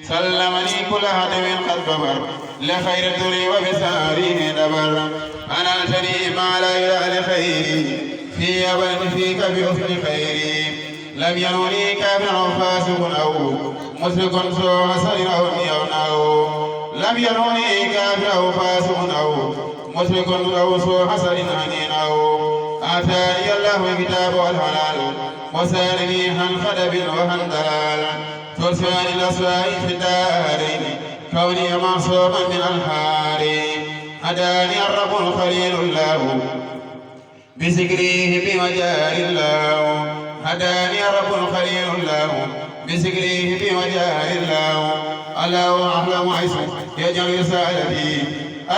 سلمني كل هدم قد كبر لخير الدنيا وبساره دبر أنا الجليل ما لا إله لخيري في أبد فيك بحسن خيري لم ينوني كافر أو فاسق أو مشرك سوء حسن أو نيون لم ينوني كافر أو فاسق أو مشرك أو سوء حسن أنين أو آتاني الله الكتاب والحلال وسالني عن خدب وعن دلال ترسل الأسواء في الدارين كوني معصوما من الحارين هداني الرب الخليل الله بذكره بمجال الله هداني الرب الخليل الله بذكره بمجال الله الله أعلم حيث يجعل رسالتي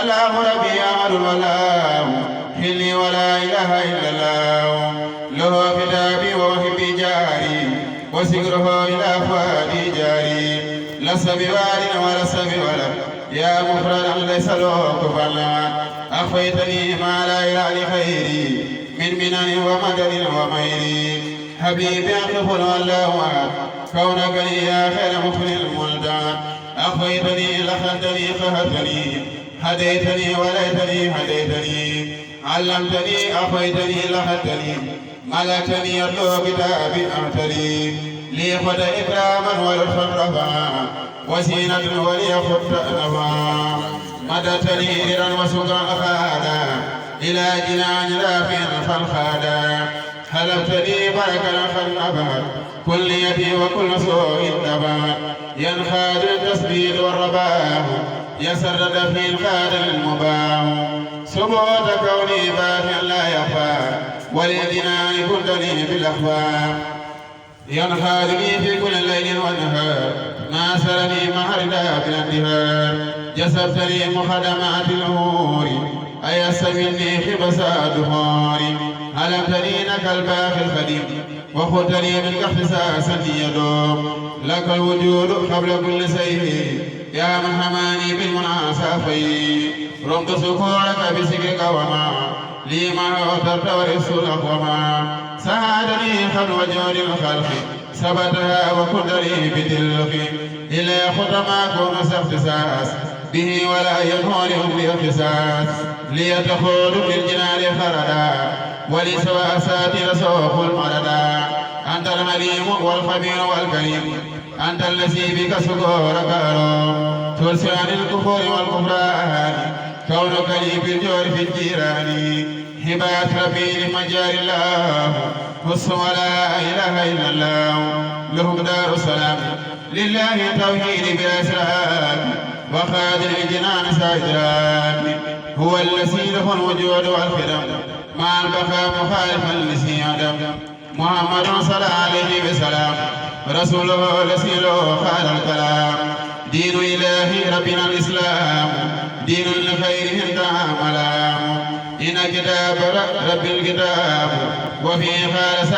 الله ربي أعلم الله حلي ولا إله إلا الله له كتابي ووهبي جاري وسكره إلى فؤادي جاري لست بوال ولست بولد يا مفردا ليس له كفلا أخفيتني ما لا إله لخيري من منن ومدد ومير حبيبي أقفل والله كونك لي يا خير مفل الملدى أخفيتني لخدتني فهدتني هديتني وليتني هديتني علمتني أخفيتني لخدتني ملكتني يطلو كتابي أمتلي لي خد إكراما ولطفا رفا وسينة ولي خد نفا مدتني إذا وسكا أخادا إلى جنان رافع فالخادا حلفتني بركا فالنبات كل يدي وكل سوء النبات ينخاد التسبيل والرباه يسرد في الخاد المباه سبوت كوني باقيا لا يخفى وليدنا كنتني بالأخفى ينخادني في كل ليل والنهار ناصرني مع رداء الانتهار جسبتني مخدمات الأمور أيس مني خبسات دهوري علمتني لك الباقي الخديم وخذتني من اختصاصا يدوم لك الوجود قبل كل سيف يا من حماني بالمناصفين رمت سكورك بسكرك وما لي ما أوترت ورسولك وما سعادني خل وجود الخلق ثبتها وقدري بتلك إلى خطما كون اختصاص به ولا ينهر باختصاص ليدخل في الجنان خردا ولسوى ساتر سوق المردا أنت المليم والخبير والكريم أنت الذي بك سكورك ترسل عن الكفور والكفران كونك لي بالجور في الجيران هبات ربي لمجار الله حس ولا إله إلا الله له دار السلام لله توحيد بأسرار وخادر الجنان ساجران هو الذي له الوجود والخدم مع البقاء مخالفا لسيادم محمد صلى عليه وسلم رسوله الذي له خال الكلام دين إله ربنا الإسلام دين لخير انتهى ملام إن كتاب رب الكتاب وفي خالص